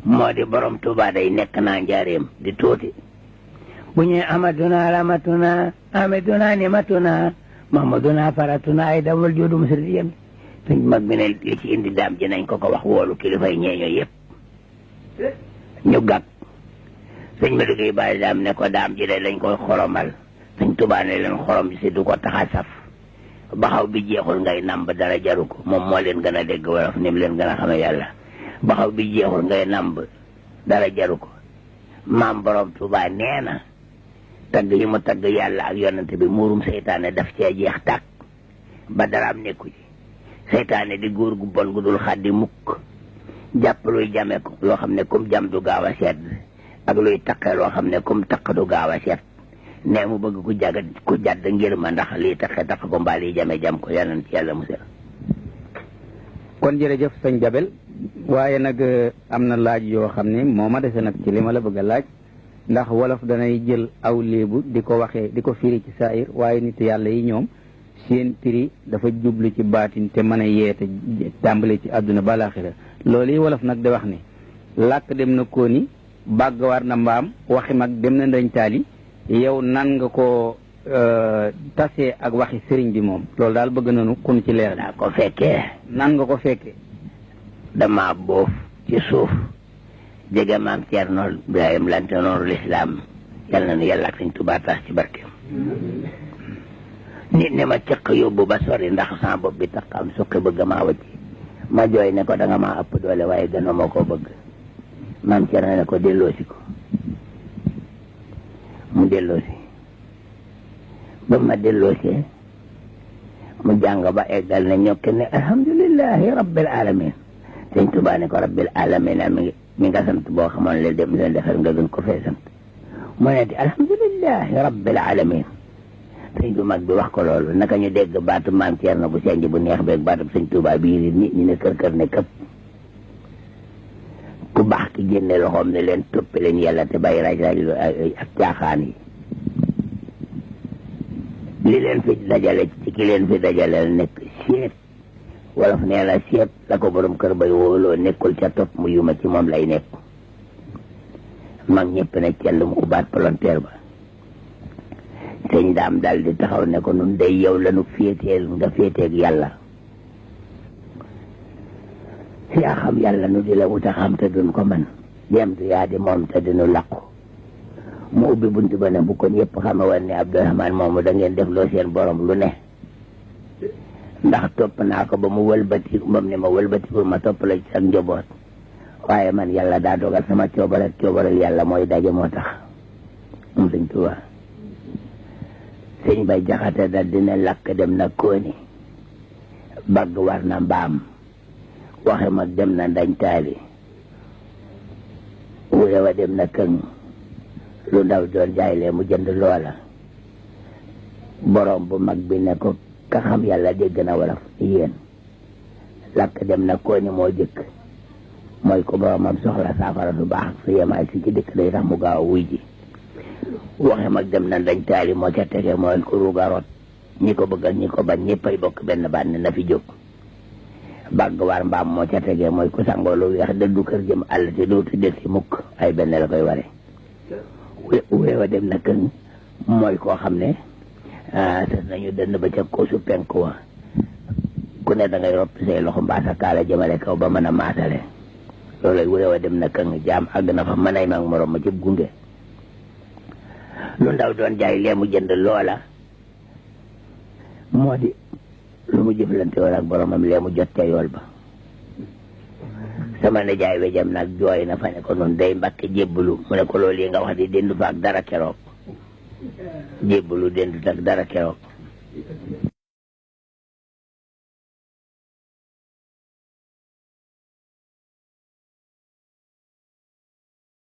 moo di borom Tuuba day nekk naa njaareem di tuuti bu ñëwee amaduna ramatuna amaduna nimatuna mamaduna faratuna ay dawal joodu musri yem suñ mag bi ne li ci indi daam ji nañ ko wax woolu kilifay ñeeño yëpp ñu gàgg sëñ ma duggee bàyyi daam ne ko daam ji de lañ koy xoromal sëñ Tuuba ne leen xorom si du ko tax a saf baxaw bi jeexul ngay namb dara jaru ko moom moo leen gën a dégg wolof ni mu leen gën a xame yàlla baxaw bi jeexul ngay namb dara jaru ko maam borom Tuuba nee na tagg yi mu tagg yàlla ak yonante bi muurum seytaane daf cee jeex tàkk ba daraam nekku ci seytaane di góor gu bon gu dul xaddi mukk jàpp luy jame ko loo xam ne kum jam du gaaw a sedd ak luy taqe loo xam ne kum taq du gaaw a sedd ne mu bëgg ku jadd ngir ma ndax lii taq ko mbaa lii jame jam ko yal na ci yàlla musal. kon jërëjëf sëñ Jabel waaye nag am na laaj yoo xam ne moo ma dese nag ci li ma la bëgg a laaj ndax wolof danay jël aw léebu di ko waxee di ko firi ci saayir waaye nit yàlla yi ñoom seen firi dafa jublu ci baatin te mën a yeete tàmbale ci àdduna balaaxira loolu yi wolof nag di wax ni làkk dem na kooni bàgg war na mbaam waxi mag dem na ndañ taali yow nan nga ko tasee ak waxi sëriñ bi moom loolu daal bëgg nañu kun ci leer daa ko fekkee nan nga ko fekkee dama boof ci suuf jege maam Ceerno Ibrahima lante nooru lislaam yal na nu yàlla ak sëñ Tuubaa taas ci barkeem nit ne ma cëq yóbbu ba sori ndax sama bopp bi tax am suqi bëgg maa wëcc ma jooy ne ko da nga maa ëpp doole waaye gënoo ma koo bëgg maam Ceerno ne ko delloosi ko mu delloosi ba ma delloosee mu jàng ba eggal ne ñokki ne alhamdulillahi rabbil alamin sëñ Tuubaa ne ko rabbil alamin mi nga sant boo xamoon le dem leen defar nga gën ko fee sant mu ne di alhamdulillahi rabbil alamin sëñ bu mag bi wax ko loolu naka ñu dégg baatu maam Ceerno bu senj bu neex beeg baatu sëñ Tuubaa bii nit ñi ne kër ne këpp ku baax ki génne loxoom ne leen toppi leen yàlla te bàyyi raj ak caaxaan yi li leen fi dajale ci ki leen fi dajaleel nekk seet wolof nee na seet la ko borom kër bay wóoloo nekkul ca topp mu yuma ci moom lay nekk mag ñëpp ne cell mu ubbaat volontaire ba sëñ daam daal di taxaw ne ko nun day yow lanu féeteel nga féeteeg yàlla yaa xam yàlla nu di la wuta xam te duñ ko man dem du yaa di moom te dinu làqu mu ubbi bunt ba ne bu kon yëpp xame woon ne Abdourahmane moomu da ngeen def loo seen borom lu ne ndax topp naa ko ba mu wëlbati moom ne ma wëlbati pour ma topp la ci ak njaboot waaye man yàlla daa dogal sama coobaral yàlla mooy daje moo tax moom sëñ Tuubaa sëñ Bay Jaxate dal dina lakk dem na kooni bagg war na mbaam waxe mag dem na ndañ taali wurewa dem na këng lu ndaw doon jaaylee mu jënd loola borom bu mag bi ne ko ka xam yàlla dégg na wolof yéen lakk dem na kooni moo jëkk mooy ko boromam soxla saafara du baax su yemaay si ci dëkk day tax mu gaaw a wuy ji waxe mag dem na ndañ taali moo ca tege mooy ko ruugarot ñi ko bëgg ak ñi ko bañ ñëppay bokk benn baat ne na fi jóg bàgg war mbaam moo ca tege mooy ku sangoo lu weex dëddu kër jëm àll te dootu del si mukk ay benn la koy ware weewa dem na këng mooy koo xam ne sës nañu dënn ba ca koosu penk wa ku ne da ngay roppi say loxo mbaa sa kaala jëmale kaw ba mën a maatale loolu weewa dem na këng jaam àgg na fa mën ay mag morom ma cëb gunge lu ndaw doon jaay lee mu jënd loola moo di lu mu jëflante woon ak boromam lee mu jot ca yool ba sama ne jaay wejam nag jooy na fa ne ko noonu day Mbàkke jébbalu mu ne ko loolu yi nga wax di dendu fa ak dara keroog jébbalu dendu tak dara keroog